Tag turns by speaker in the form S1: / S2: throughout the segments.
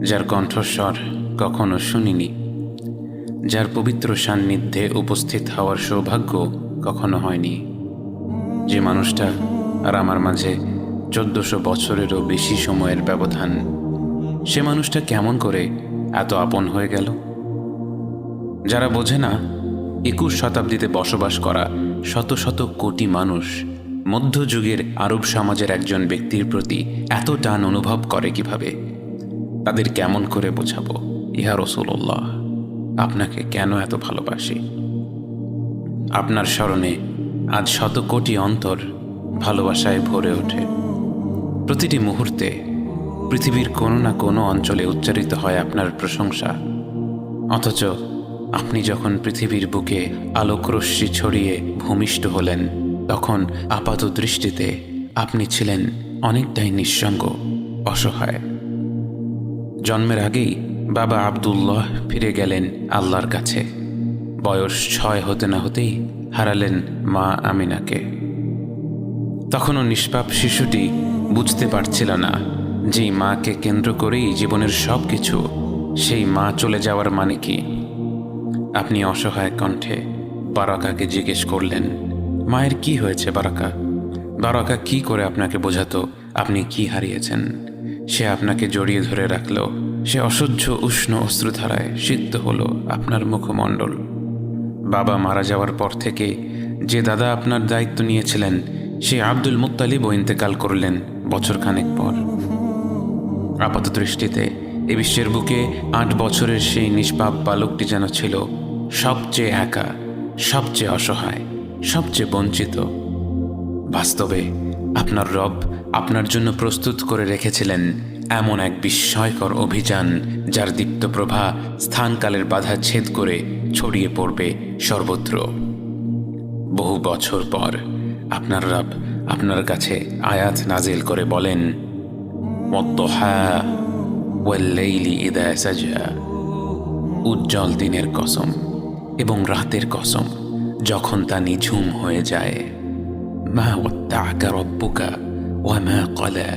S1: যার কণ্ঠস্বর কখনো শুনিনি, যার পবিত্র সান্নিধ্যে উপস্থিত হওয়ার সৌভাগ্য কখনো হয়নি, যে মানুষটা আর আমার মাঝে 1400 বছরেরও বেশি সময়ের ব্যবধান, সে মানুষটা কেমন করে এত আপন হয়ে গেল? যারা বোঝে না 21 শতাব্দীতে বসবাস করা শত শত কোটি মানুষ মধ্যযুগের আরব সমাজের একজন ব্যক্তির প্রতি এত টান অনুভব করে কিভাবে, তাদের কেমন করে বোঝাবো ইয়া রাসূলুল্লাহ আপনাকে কেন এত ভালোবাসি? আপনার স্মরণে আজ শত কোটি অন্তর ভালোবাসায় ভরে ওঠে। প্রতিটি মুহূর্তে পৃথিবীর কোনো না কোনো অঞ্চলে উচ্চারিত হয় আপনার প্রশংসা, অথচ আপনি যখন পৃথিবীর বুকে আলোকরশ্মি ছড়িয়ে ভূমিষ্ঠ হলেন, তখন আপাত দৃষ্টিতে আপনি ছিলেন অনেকটাই নিঃসঙ্গ, অসহায়। জন্মের আগেই বাবা আব্দুল্লাহ ফিরে গেলেন আল্লাহর কাছে। বয়স 6 হতে না হতেই হারালেন মা আমিনাকে। তখনও নিষ্পাপ শিশুটি বুঝতে পারছিল না যে মাকে কেন্দ্র করেই জীবনের সব কিছু, সেই মা চলে যাওয়ার মানে কি। আপনি অসহায় কণ্ঠে বারাকাকে জিজ্ঞেস করলেন, মায়ের কি হয়েছে বারাকা? বারাকা কি করে আপনাকে বোঝাতো আপনি কি হারিয়েছেন? সে আপনাকে জড়িয়ে ধরে রাখল। সে অসহ্য উষ্ণ অশ্রুধারায় সিদ্ধ হলো আপনার মুখমণ্ডল। বাবা মারা যাওয়ার পর থেকে যে দাদা আপনার দায়িত্ব নিয়েছিলেন, সে আব্দুল মুত্তালিবও ইন্তেকাল করলেন বছরখানেক পর। আপাত দৃষ্টিতে এ বিশ্বের বুকে 8 বছরের সেই নিষ্পাপ বালকটি যেন ছিল সবচেয়ে একা, সবচেয়ে অসহায়, সবচেয়ে বঞ্চিত। বাস্তবে আপনার রব আপনার জন্য প্রস্তুত করে রেখেছিলেন এমন এক বিস্ময়কর অভিযান, যার দীপ্ত প্রভা স্থানকালের বাধা ছেদ করে ছড়িয়ে পড়বে সর্বত্র। বহু বছর পর আপনার রব আপনার কাছে আয়াত নাজিল করে বলেন, ওয়াদ-দুহা ওয়াল-লাইলি ইযা সাজা, উজ্জ্বল দিনের কসম এবং রাতের কসম যখন তা নিঝুম হয়ে যায়। মা ওয়াদ্দা'আকা রাব্বুকা ওয়া মা ক্বালা,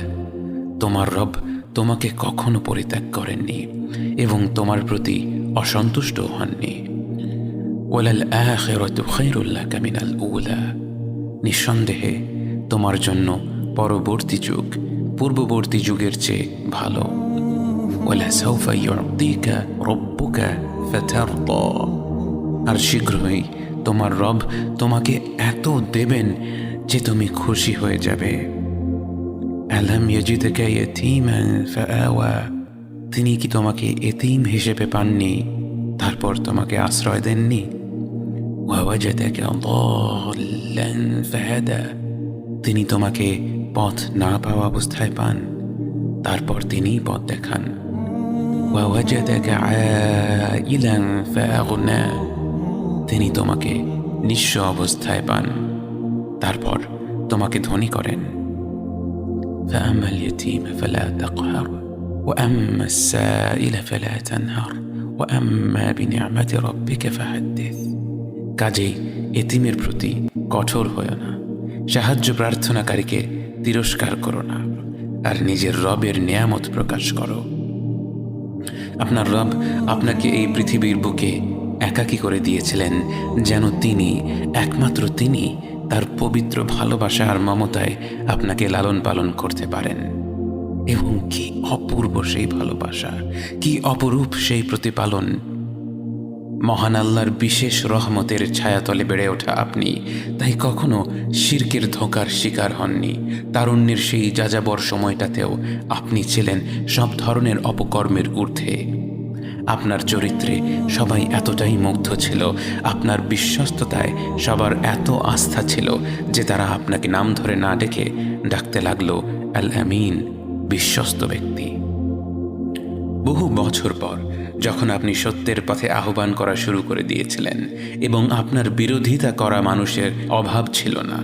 S1: তোমার রব তোমাকে কখনো পরিত্যাগ করেননি এবং তোমার প্রতি অসন্তুষ্ট হননি। ওয়ালাল আখিরাতু খায়রুল লাকা মিনাল উলা, নিঃসন্দেহে তোমার জন্য পরবর্তী যুগ পূর্ববর্তী যুগের চেয়ে ভালো। ওয়ালা সাউফা ইউ'তিকা রাব্বুকা ফাতারদা, আর শীঘ্রই তোমার রব তোমাকে এত দেবেন যে তুমি খুশি হয়ে যাবে। আলাম ইয়াজিদকা ইয়াতীমান ফাআওয়া, তিনি কি তোমাকে এতিম হিসেবে পাননি, তারপর তোমাকে আশ্রয় দেননি? ওয়া ওয়াজাদাকা দাল্লান ফাহাদা, তিনি তোমাকে পথ না পাওয়া অবস্থায় পান, তারপর তিনিই পথ দেখান। ওয়া ওয়াজাদাকা আইলান ফাআগনা, তিনি তোমাকে নিঃস্ব অবস্থায় পান, তারপর তোমাকে ধনী করেন। فأما اليتيم فلا تقهر وأما السائل فلا تنهر وأما بنعمة ربك فحدث, কাজেই এতিমের প্রতি কঠোর হয়ো না, সাহায্য প্রার্থনাকারীকে তিরস্কার করো না, আর নিজের রবের নিয়ামত প্রকাশ করো। আপনার রব আপনাকে এই পৃথিবীর বুকে একাকী করে দিয়েছিলেন যেন তিনি, একমাত্র তিনি, তার পবিত্র ভালোবাসা আর মমতায় আপনাকে লালন পালন করতে পারেন। এবং কি অপূর্ব সেই ভালোবাসা, কি অপরূপ সেই প্রতিপালন! মহান আল্লাহর বিশেষ রহমতের ছায়াতলে বেড়ে ওঠা আপনি তাই কখনো শিরকের ধোঁকার শিকার হননি। তারুণ্যের সেই যাযাবর সময়টাতেও আপনি ছিলেন সব ধরনের অপকর্মের ঊর্ধ্বে। আপনার চরিত্রে সবাই এতটাই মুগ্ধ ছিল, আপনার বিশ্বস্ততায় সবার এত আস্থা ছিল যে তারা আপনাকে নাম ধরে না ডেকে ডাকতে লাগলো আল আমিন, বিশ্বস্ত ব্যক্তি। বহু বছর পর যখন আপনি সত্যের পথে আহ্বান করা শুরু করে দিয়েছিলেন এবং আপনার বিরোধিতা করা মানুষের অভাব ছিল না,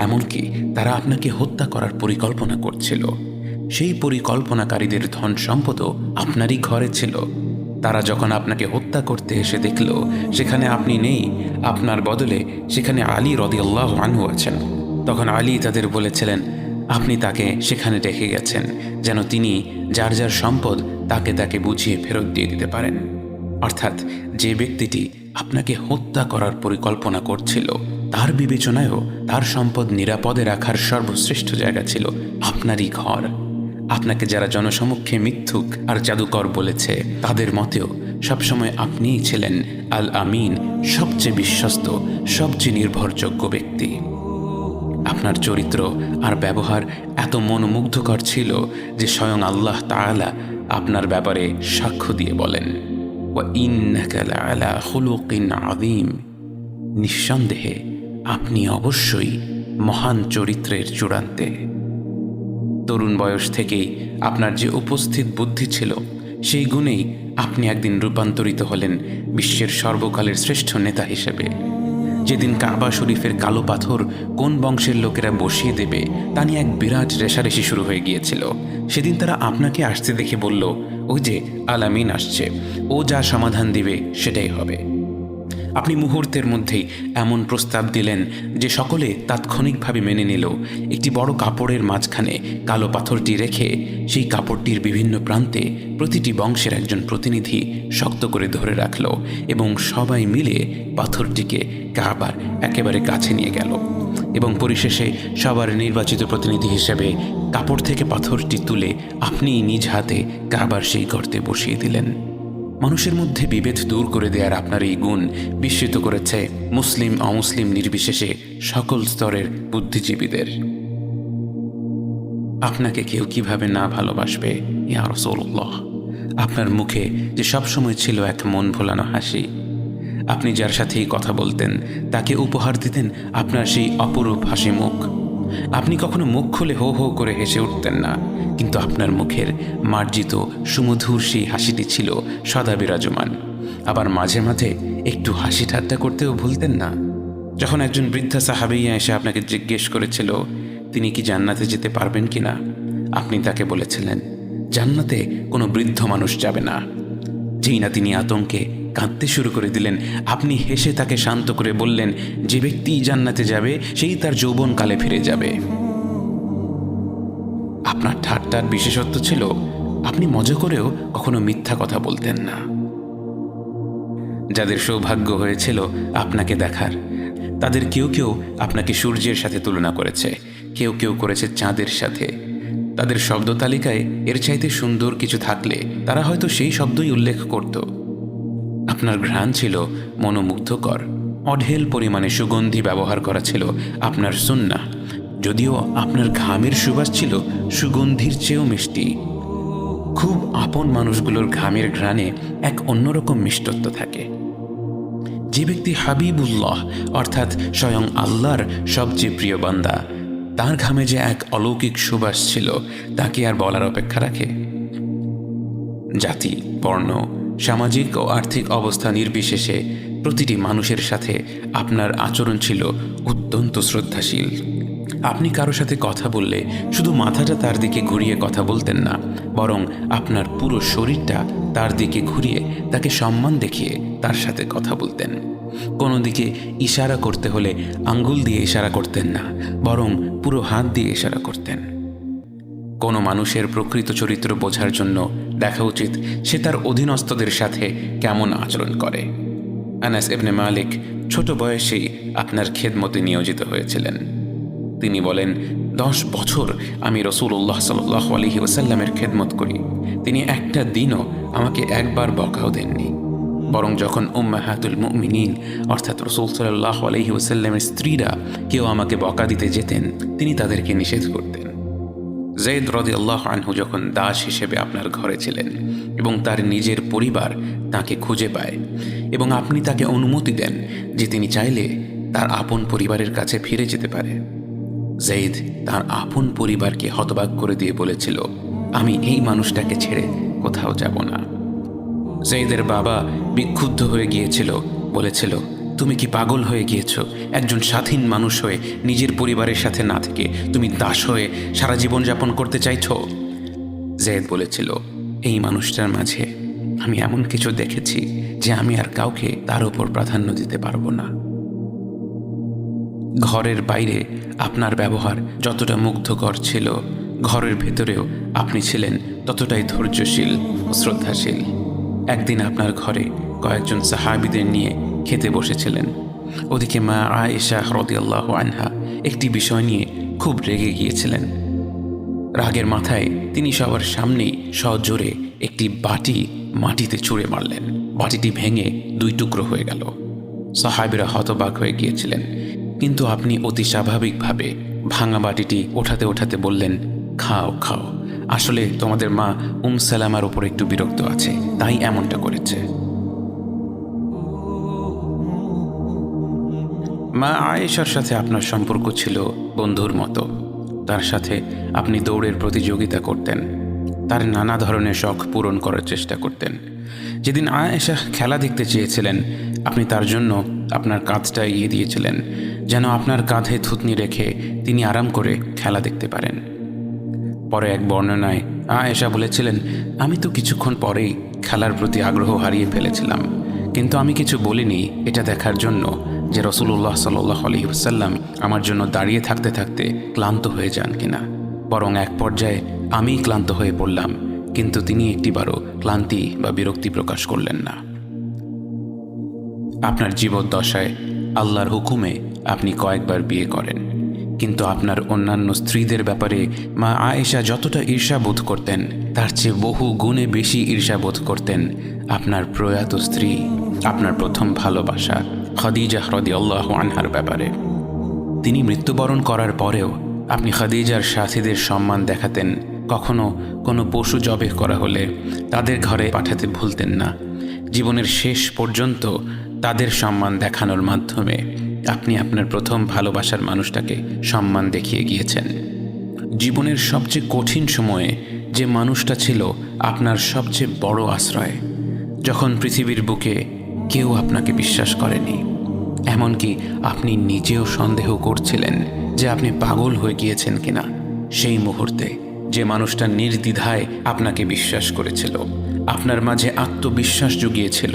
S1: এমনকি তারা আপনাকে হত্যা করার পরিকল্পনা করছিল, সেই পরিকল্পনাকারীদের ধন সম্পদও আপনারই ঘরে ছিল। তারা যখন আপনাকে হত্যা করতে এসে দেখল সেখানে আপনি নেই, আপনার বদলে সেখানে আলী রাদিয়াল্লাহু আনহু আছেন, তখন আলী তাদের বলেছিলেন আপনি তাকে সেখানে রেখে গেছেন যেন তিনি যার যার সম্পদ তাকে তাকে বুঝিয়ে ফেরত দিয়ে দিতে পারেন। অর্থাৎ যে ব্যক্তিটি আপনাকে হত্যা করার পরিকল্পনা করছিল, তার বিবেচনায়ও তার সম্পদ নিরাপদে রাখার সর্বশ্রেষ্ঠ জায়গা ছিল আপনারই ঘর। আপনাকে যারা জনসমক্ষে মিথ্যুক আর জাদুকর বলেছে, তাদের মতেও সবসময় আপনিই ছিলেন আল আমিন, সবচেয়ে বিশ্বস্ত, সবচেয়ে নির্ভরযোগ্য ব্যক্তি। আপনার চরিত্র আর ব্যবহার এত মনোমুগ্ধকর ছিল যে স্বয়ং আল্লাহ তাআলা আপনার ব্যাপারে সাক্ষ্য দিয়ে বলেন, ওয়া ইন্নাকা লাআলা খুলুকিন আযীম, নিঃসন্দেহে আপনি অবশ্যই মহান চরিত্রের চূড়ান্তে। তরুণ বয়স থেকেই আপনার যে উপস্থিত বুদ্ধি ছিল, সেই গুণেই আপনি একদিন রূপান্তরিত হলেন বিশ্বের সর্বকালের শ্রেষ্ঠ নেতা হিসেবে। যেদিন কাবা শরীফের কালো পাথর কোন বংশের লোকেরা বসিয়ে দেবে তা নিয়ে এক বিরাট রেষারেষি শুরু হয়ে গিয়েছিল, সেদিন তারা আপনাকে আসতে দেখে বলল, ওই যে আল আমিন আসছে, ও যা সমাধান দিবে সেটাই হবে। আপনি মুহূর্তের মধ্যেই এমন প্রস্তাব দিলেন যে সকলে তাৎক্ষণিকভাবে মেনে নিল। একটি বড় কাপড়ের মাঝখানে কালো পাথরটি রেখে সেই কাপড়টির বিভিন্ন প্রান্তে প্রতিটি বংশের একজন প্রতিনিধি শক্ত করে ধরে রাখল এবং সবাই মিলে পাথরটিকে কাবার একেবারে কাছে নিয়ে গেল এবং পরিশেষে সবার নির্বাচিত প্রতিনিধি হিসেবে কাপড় থেকে পাথরটি তুলে আপনি নিজ হাতে কাবার সেই গর্তে বসিয়ে দিলেন। মানুষের মধ্যে বিভেদ দূর করে দেওয়ার আপনার এই গুণ বিস্মিত করেছে মুসলিম অমুসলিম নির্বিশেষে সকল স্তরের বুদ্ধিজীবীদের। আপনাকে কেউ কিভাবে না ভালোবাসবে ইয়া রাসূলুল্লাহ। আপনার মুখে যে সবসময় ছিল এক মন ভোলানো হাসি। আপনি যার সাথেই কথা বলতেন তাকে উপহার দিতেন আপনার সেই অপরূপ হাসি মুখ। আপনি কখনো মুখ খুলে হো হো করে হেসে উঠতেন না, কিন্তু আপনার মুখের মার্জিত সুমধুর সেই হাসিটি ছিল সদা বিরাজমান। আবার মাঝে মাঝে একটু হাসি ঠাট্টা করতেও ভুলতেন না। যখন একজন বৃদ্ধা সাহাবীয়া এসে আপনাকে জিজ্ঞেস করেছিল তিনি কি জান্নাতে যেতে পারবেন কিনা, আপনি তাকে বলেছিলেন, জান্নাতে কোনো বৃদ্ধ মানুষ যাবে না। যেই না তিনি আতঙ্কে কাঁদতে শুরু করে দিলেন, আপনি হেসে তাকে শান্ত করে বললেন, যে ব্যক্তি জান্নাতে যাবে সেই তার যৌবনকালে ফিরে যাবে। আপনার ঠাট্টার বিশেষত্ব ছিল আপনি মজা করেও কখনো মিথ্যা কথা বলতেন না। যাদের সৌভাগ্য হয়েছিল আপনাকে দেখার, তাদের কেউ কেউ আপনাকে সূর্যের সাথে তুলনা করেছে, কেউ কেউ করেছে চাঁদের সাথে। তাদের শব্দ তালিকায় এর চাইতে সুন্দর কিছু থাকলে তারা হয়তো সেই শব্দই উল্লেখ করত। আপনার ঘ্রাণ ছিল মনোমুগ্ধকর, অঢেল পরিমাণে সুগন্ধি ব্যবহার করা ছিল আপনার সুন্নাহ, যদিও আপনার ঘামের সুবাস ছিল সুগন্ধির চেয়েও মিষ্টি। খুব আপন মানুষগুলোর ঘামের ঘ্রাণে এক অন্যরকম মিষ্টত্ব থাকে। যে ব্যক্তি হাবিবুল্লাহ অর্থাৎ স্বয়ং আল্লাহর সবচেয়ে প্রিয় বান্দা, তার ঘামে যে এক অলৌকিক সুবাস ছিল তাকে আর বলার অপেক্ষা রাখে। জাতি, বর্ণ, সামাজিক ও আর্থিক অবস্থা নির্বিশেষে প্রতিটি মানুষের সাথে আপনার আচরণ ছিল অত্যন্ত শ্রদ্ধাশীল। আপনি কারো সাথে কথা বললে শুধু মাথাটা তার দিকে ঘুরিয়ে কথা বলতেন না, বরং আপনার পুরো শরীরটা তার দিকে ঘুরিয়ে তাকে সম্মান দেখিয়ে তার সাথে কথা বলতেন। কোনো দিকে ইশারা করতে হলে আঙ্গুল দিয়ে ইশারা করতেন না, বরং পুরো হাত দিয়ে ইশারা করতেন। কোনো মানুষের প্রকৃত চরিত্র বোঝার জন্য দেখা উচিত সে তার অধীনস্থদের সাথে কেমন আচরণ করে। আনাস ইবনে মালিক ছোট বয়সেই আপনার খেদমতে নিয়োজিত হয়েছিলেন। তিনি বলেন, 10 বছর আমি রাসূলুল্লাহ সাল্লাল্লাহু আলাইহি ওয়াসাল্লামের খেদমত করি। তিনি একটা দিনও আমাকে একবার বকাও দেননি, বরং যখন উম্মাহাতুল মুমিনিন অর্থাৎ রাসূল সাল্লাল্লাহু আলাইহি ওয়াসাল্লামের স্ত্রীরা কেউ আমাকে বকা দিতে যেতেন, তিনি তাদেরকে নিষেধ করতেন। যায়েদ রাদিয়াল্লাহু আনহু যখন দাস হিসেবে আপনার ঘরে ছিলেন এবং তার নিজের পরিবার তাকে খুঁজে পায় এবং আপনি তাকে অনুমতি দেন যে তিনি চাইলে তার আপন পরিবারের কাছে ফিরে যেতে পারে, যায়েদ তার আপন পরিবারকে হতবাক করে দিয়ে বলেছিল, আমি এই মানুষটাকে ছেড়ে কোথাও যাব না। যায়েদের বাবা বিক্ষুব্ধ হয়ে গিয়েছিল, বলেছিল, তুমি কি পাগল হয়ে গিয়েছ? একজন স্বাধীন মানুষ হয়ে নিজের পরিবারের সাথে না থেকে তুমি দাস হয়ে সারা জীবন যাপন করতে চাইছ? যায়েদ বলেছিল, এই মানুষটার মাঝে আমি এমন কিছু দেখেছি যে আমি আর কাউকে তার উপর প্রাধান্য দিতে পারবো না। ঘরের বাইরে আপনার ব্যবহার যতটা মুগ্ধকর ছিল, ঘরের ভেতরেও আপনি ছিলেন ততটাই ধৈর্যশীল ও শ্রদ্ধাশীল। একদিন আপনার ঘরে কয়েকজন সাহাবীদের নিয়ে খেতে বসেছিলেন। ওদিকে মা আয়েশা রাদিয়াল্লাহু আনহা একটি বিষয় নিয়ে খুব রেগে গিয়েছিলেন। রাগের মাথায় তিনি সবার সামনেই সজোরে একটি বাটি মাটিতে ছুঁড়ে মারলেন। বাটিটি ভেঙে 2 টুকরো হয়ে গেল। সাহাবীরা হতবাক হয়ে গিয়েছিলেন, কিন্তু আপনি অতি স্বাভাবিকভাবে ভাঙা বাটিটি ওঠাতে ওঠাতে বললেন, খাও খাও, আসলে তোমাদের মা সালামার উপর একটু বিরক্ত আছে, তাই এমনটা করেছে। মা আয়েশার সাথে আপনার সম্পর্ক ছিল বন্ধুর মতো। তার সাথে আপনি দৌড়ের প্রতিযোগিতা করতেন, তার নানা ধরনের শখ পূরণ করার চেষ্টা করতেন। যেদিন আয়েশা খেলা দেখতে চেয়েছিলেন, আপনি তার জন্য আপনার কাঁধটা এগিয়ে দিয়েছিলেন, যেন আপনার কাঁধে থুতনি রেখে তিনি আরাম করে খেলা দেখতে পারেন। পরে এক বর্ণনায় আয়েশা বলেছিলেন, আমি তো কিছুক্ষণ পরেই খেলার প্রতি আগ্রহ হারিয়ে ফেলেছিলাম, কিন্তু আমি কিছু বলিনি এটা দেখার জন্য যে রাসূলুল্লাহ সাল্লাল্লাহু আলাইহি ওয়াসাল্লাম আমার জন্য দাঁড়িয়ে থাকতে থাকতে ক্লান্ত হয়ে যান কিনা। বরং এক পর্যায়ে আমিই ক্লান্ত হয়ে পড়লাম, কিন্তু তিনি একটিবারও ক্লান্তি বা বিরক্তি প্রকাশ করলেন না। আপনার জীবদ্দশায় আল্লাহর হুকুমে আপনি কয়েকবার বিয়ে করেন, কিন্তু আপনার অন্যান্য স্ত্রীদের ব্যাপারে মা আয়েশা যতটা ঈর্ষাবোধ করতেন, তার চেয়ে বহু গুণে বেশি ঈর্ষাবোধ করতেন আপনার প্রয়াত স্ত্রী, আপনার প্রথম ভালোবাসা খাদিজা রাদিয়াল্লাহু আনহার ব্যাপারে। তিনি মৃত্যুবরণ করার পরেও আপনি খাদিজার সাথীদের সম্মান দেখাতেন। কখনো কোনো পশু জবেহ করা হলে তাদের ঘরে পাঠাতে ভুলতেন না। জীবনের শেষ পর্যন্ত তাদের সম্মান দেখানোর মাধ্যমে আপনি আপনার প্রথম ভালোবাসার মানুষটাকে সম্মান দেখিয়ে গিয়েছেন। জীবনের সবচেয়ে কঠিন সময়ে যে মানুষটা ছিল আপনার সবচেয়ে বড় আশ্রয়, যখন পৃথিবীর বুকে কেউ আপনাকে বিশ্বাস করেনি, এমনকি আপনি নিজেও সন্দেহ করছিলেন যে আপনি পাগল হয়ে গিয়েছেন কিনা, সেই মুহূর্তে যে মানুষটা নির্দ্বিধায় আপনাকে বিশ্বাস করেছিল, আপনার মাঝে আত্মবিশ্বাস জুগিয়েছিল,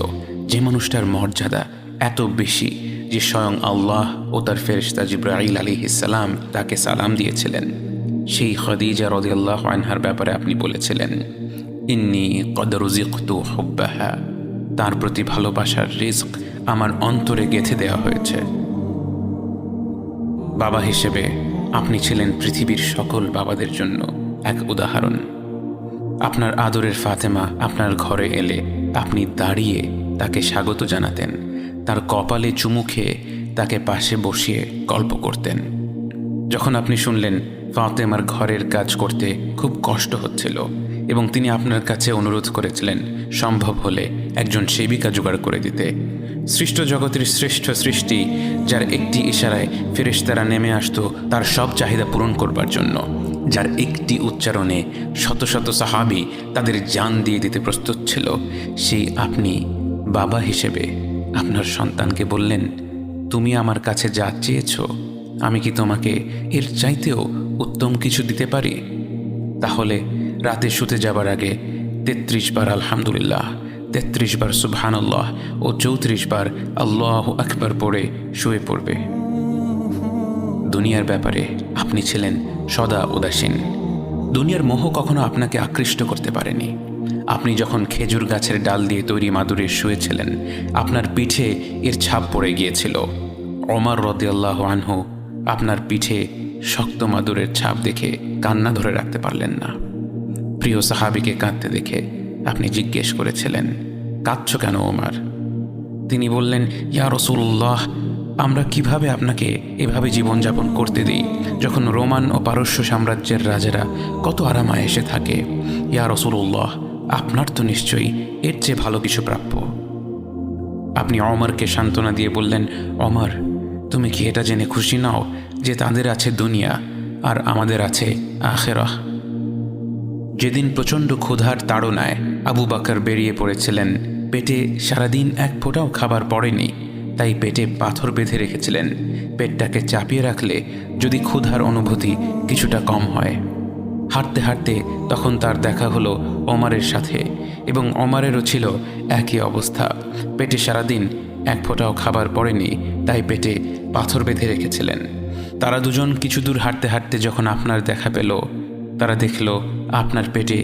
S1: যে মানুষটার মর্যাদা এত বেশি যে স্বয়ং আল্লাহ ও তার ফেরেশতা জিবরাইল আলাইহিস সালাম তাকে সালাম দিয়েছিলেন, সেই খাদিজা রাদিয়াল্লাহু আনহার ব্যাপারে আপনি বলেছিলেন, ইন্নী কদ রুজিকতু হুব্বাহা, তার প্রতি ভালোবাসার রিজক আমার অন্তরে গেঁথে দেওয়া হয়েছে। বাবা হিসেবে আপনি ছিলেন পৃথিবীর সকল বাবাদের জন্য এক উদাহরণ। আপনার আদরের ফাতেমা আপনার ঘরে এলে আপনি দাঁড়িয়ে তাকে স্বাগত জানাতেন, তার কপালে চুমু খেয়ে তাকে পাশে বসিয়ে গল্প করতেন। যখন আপনি শুনলেন ফাতেমার ঘরের কাজ করতে খুব কষ্ট হচ্ছিল এবং তিনি আপনার কাছে অনুরোধ করেছিলেন সম্ভব হলে একজন সেবিকা জোগাড় করে দিতে, সৃষ্ট জগতের শ্রেষ্ঠ সৃষ্টি যার একটি ইশারায় ফেরেশতারা নেমে আসতো তার সব চাহিদা পূরণ করবার জন্য, যার একটি উচ্চারণে শত শত সাহাবী তাদের জান দিয়ে দিতে প্রস্তুত ছিল, সেই আপনি বাবা হিসেবে আপনার সন্তানকে বললেন, তুমি আমার কাছে যা চেয়েছ আমি কি তোমাকে এর চাইতেও উত্তম কিছু দিতে পারি? তাহলে রাতে শুতে যাবার আগে 33 বার আলহামদুলিল্লাহ, 33 বার সুবহানাল্লাহ ও 34 বার আল্লাহু আকবার পড়ে শুয়ে পড়বে। দুনিয়ার ব্যাপারে আপনি ছিলেন সদা উদাসীন। দুনিয়ার মোহ কখনো আপনাকে আকৃষ্ট করতে পারেনি। আপনি যখন খেজুর গাছের ডাল দিয়ে তৈরি মাদুরে শুয়েছিলেন, আপনার পিঠে এর ছাপ পড়ে গিয়েছিল। ওমর রাদিয়াল্লাহু আনহু আপনার পিঠে শক্ত মাদুরের ছাপ দেখে কান্না ধরে রাখতে পারলেন না। প্রিয় সাহাবীকে কাঁদতে দেখে আপনি জিজ্ঞেস করেছিলেন, কাঁদছ কেন ওমর? তিনি বললেন, ইয়া রাসূলুল্লাহ, আমরা কিভাবে আপনাকে এভাবে জীবনযাপন করতে দিই যখন রোমান ও পারস্য সাম্রাজ্যের রাজারা কত আরামায়েশে থাকে? ইয়া রাসূলুল্লাহ, আপনার তো নিশ্চয়ই এর চেয়ে ভালো কিছু প্রাপ্য। আপনি ওমরকে সান্ত্বনা দিয়ে বললেন, ওমর, তুমি কি এটা জেনে খুশি নাও যে তাদের আছে দুনিয়া আর আমাদের আছে আখিরাহ? যেদিন প্রচণ্ড ক্ষুধার তাড়নায় আবু বকর বেরিয়ে পড়েছিলেন, পেটে সারাদিন এক ফোঁটাও খাবার পড়েনি, তাই পেটে পাথর বেঁধে রেখেছিলেন, পেটটাকে চাপিয়ে রাখলে যদি ক্ষুধার অনুভূতি কিছুটা কম হয়। হাঁটতে হাঁটতে তখন তার দেখা হলো ওমরের সাথে, এবং ওমরেরও ছিল একই অবস্থা। পেটে সারাদিন এক ফোঁটাও খাবার পড়েনি, তাই পেটে পাথর বেঁধে রেখেছিলেন। তারা দুজন কিছু দূর হাঁটতে হাঁটতে যখন আপনার দেখা পেল, তারা দেখল আপনার পেটে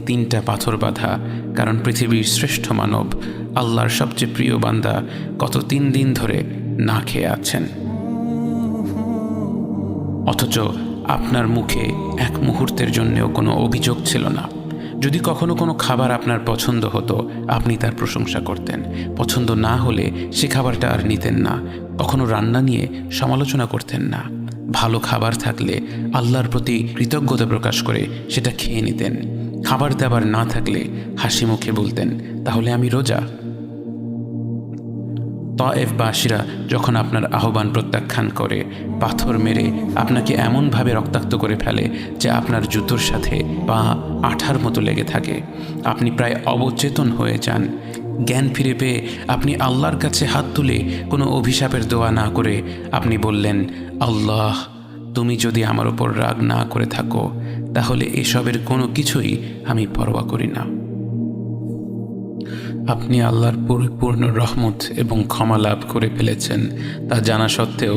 S1: তিনটা পাথর বাঁধা, কারণ পৃথিবীর শ্রেষ্ঠ মানব, আল্লাহর সবচেয়ে প্রিয় বান্দা গত 3 দিন ধরে না খেয়ে আছেন। অথচ আপনার মুখে এক মুহূর্তের জন্যও কোনো অভিযোগ ছিল না। যদি কখনো কোনো খাবার আপনার পছন্দ হতো, আপনি তার প্রশংসা করতেন। পছন্দ না হলে সে খাবারটা আর নিতেন না। কখনো রান্না নিয়ে সমালোচনা করতেন না। ভালো খাবার থাকলে আল্লাহর প্রতি কৃতজ্ঞতা প্রকাশ করে সেটা খেয়ে নিতেন। খাবার দাবার না থাকলে হাসি মুখে বলতেন, তাহলে আমি রোজা। তায়েফবাসীরা যখন আপনার আহ্বান প্রত্যাখ্যান করে, পাথর মেরে আপনাকে এমনভাবে রক্তাক্ত করে ফেলে যে আপনার জুতোর সাথে পা আঠার মতো লেগে থাকে, আপনি প্রায় অবচেতন হয়ে যান। জ্ঞান ফিরে পেয়ে আপনি আল্লাহর কাছে হাত তুলে কোনো অভিশাপের দোয়া না করে আপনি বললেন, আল্লাহ, তুমি যদি আমার ওপর রাগ না করে থাকো তাহলে এসবের কোনো কিছুই আমি পরোয়া করি না। আপনি আল্লাহর পরিপূর্ণ রহমত এবং ক্ষমা লাভ করে ফেলেছেন তা জানা সত্ত্বেও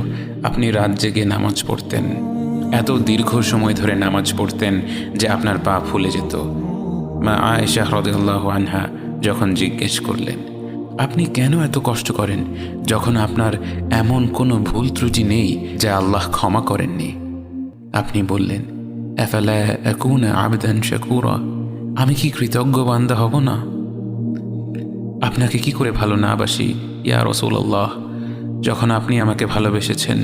S1: আপনি রাত জেগে নামাজ পড়তেন। এত দীর্ঘ সময় ধরে নামাজ পড়তেন যে আপনার পা ফুলে যেত। মা আয়েশা রাদিয়াল্লাহু আনহা যখন জিজ্ঞেস করলেন, আপনি কেন এত কষ্ট করেন যখন আপনার এমন কোনো ভুল ত্রুটি নেই যা আল্লাহ ক্ষমা করেননি? আপনি বললেন, আফালা আকুনা আবদান শাকুরা, আমি কি কৃতজ্ঞ বান্দা হব না? আপনাকে কি করে ভালো না বাসি ইয়া রাসূলুল্লাহ, যখন আপনি আমাকে ভালোবেসেছেন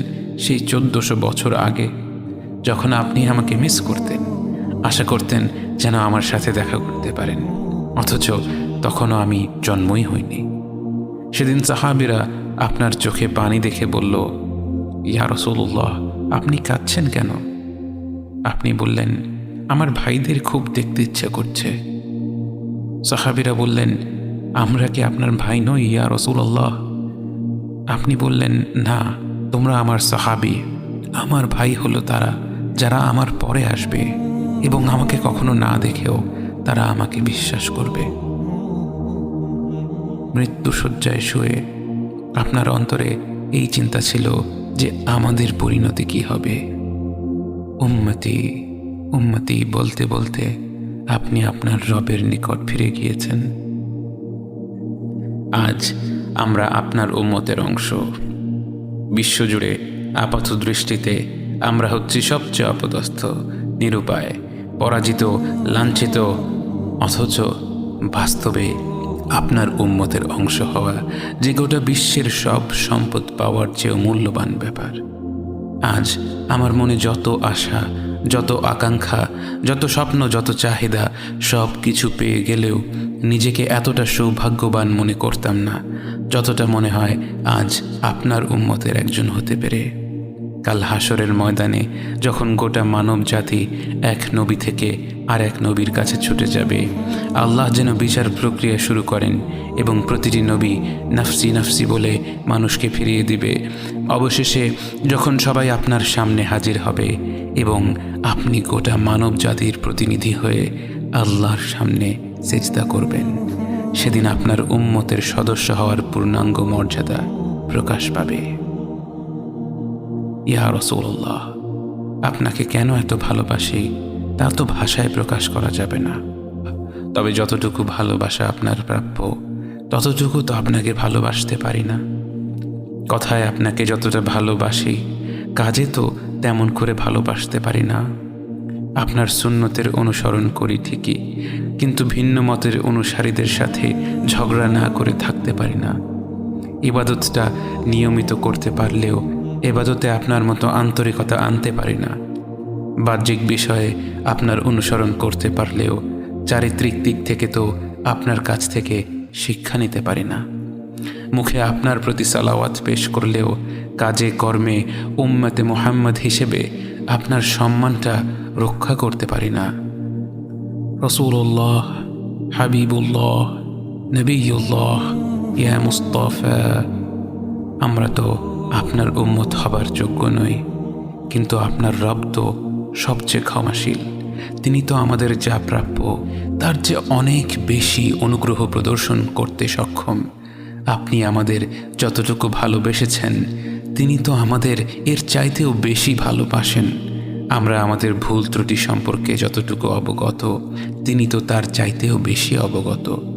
S1: সেই 1400 বছর আগে, যখন আপনি আমাকে মিস করতেন, আশা করতেন যেন আমার সাথে দেখা করতে পারেন, অথচ তখনও আমি জন্মই হইনি। সেদিন সাহাবীরা আপনার চোখে পানি দেখে বলল, ইয়া রাসূলুল্লাহ, আপনি কাঁদছেন কেন? আপনি বললেন, আমার ভাইদের খুব দেখতে ইচ্ছা করছে। সাহাবীরা বললেন, আমরা কি আপনার ভাই নই ইয়া রাসূলুল্লাহ? আপনি বললেন, না, তোমরা আমার সাহাবী। আমার ভাই হলো তারা যারা আমার পরে আসবে এবং আমাকে কখনো না দেখেও তারা আমাকে বিশ্বাস করবে। মৃত্যুশয্যায় শুয়ে আপনার অন্তরে এই চিন্তা ছিল যে আমাদের পরিণতি কি হবে। উম্মতি উম্মতি বলতে বলতে আপনি আপনার রবের নিকট ফিরে গিয়েছেন। আজ আমরা আপনার উম্মতের অংশ। বিশ্বজুড়ে আপাত দৃষ্টিতে আমরা হচ্ছি সবচেয়ে অপদস্থ, নিরুপায়, পরাজিত, লাঞ্ছিত, অথচ বাস্তবে আপনার উম্মতের অংশ হওয়া যে গোটা বিশ্বের সব সম্পদ পাওয়ার চেয়েও মূল্যবান ব্যাপার। আজ আমার মনে যত আশা, যত আকাঙ্ক্ষা, যত স্বপ্ন, যত চাহিদা, সব কিছু পেয়ে গেলেও নিজেকে এতটা সৌভাগ্যবান মনে করতাম না যতটা মনে হয় আজ আপনার উম্মতের একজন হতে পেরে। কাল হাসরের ময়দানে যখন গোটা মানব জাতি এক নবী থেকে আর এক নবীর কাছে ছুটে যাবে, আল্লাহ যেন বিচার প্রক্রিয়া শুরু করেন এবং প্রতিটি নবী নাফসি নাফসি বলে মানুষকে ফিরিয়ে দিবে। অবশেষে যখন সবাই আপনার সামনে হাজির হবে এবং আপনি গোটা মানব জাতির প্রতিনিধি হয়ে আল্লাহর সামনে সিজদা করবেন, সেদিন আপনার উম্মতের সদস্য হওয়ার পূর্ণাঙ্গ মর্যাদা প্রকাশ পাবে। ইয়া রাসূলুল্লাহ, আপনাকে কেন এত ভালোবাসি তা তো ভাষায় প্রকাশ করা যাবে না। তবে যতটুকু ভালোবাসা আপনার প্রাপ্য ততটুকু তো আপনাকে ভালোবাসতে পারি না। কথায় আপনাকে যতটা ভালোবাসি কাজে তো তেমন করে ভালোবাসতে পারি না। আপনার সুন্নতের অনুসরণ করি ঠিকই, কিন্তু ভিন্ন মতের অনুসারীদের সাথে ঝগড়া না করে থাকতে পারি না। ইবাদতটা নিয়মিত করতে পারলেও এবাদতে আপনার মতো আন্তরিকতা আনতে পারি না। বাহ্যিক বিষয়ে আপনার অনুসরণ করতে পারলেও চারিত্রিক দিক থেকে তো আপনার কাছ থেকে শিক্ষা নিতে পারি না। মুখে আপনার প্রতি সালাওয়াত পেশ করলেও কাজে কর্মে উম্মতে মুহাম্মদ হিসেবে আপনার সম্মানটা রক্ষা করতে পারি না। রাসূলুল্লাহ, হাবিবুল্লাহ, নবিয়ুল্লাহ, ইয়া মুস্তাফা, আমরা তো আপনার উম্মত হবার যোগ্য নই, কিন্তু আপনার রব তো সবচেয়ে ক্ষমাশীল। তিনি তো আমাদের যা প্রাপ্য তার চেয়ে অনেক বেশি অনুগ্রহ প্রদর্শন করতে সক্ষম। আপনি আমাদের যতটুকু ভালোবেসেছেন তিনি তো আমাদের এর চাইতেও বেশি ভালোবাসেন। আমরা আমাদের ভুল ত্রুটি সম্পর্কে যতটুকু অবগত, তিনি তো তার চাইতেও বেশি অবগত।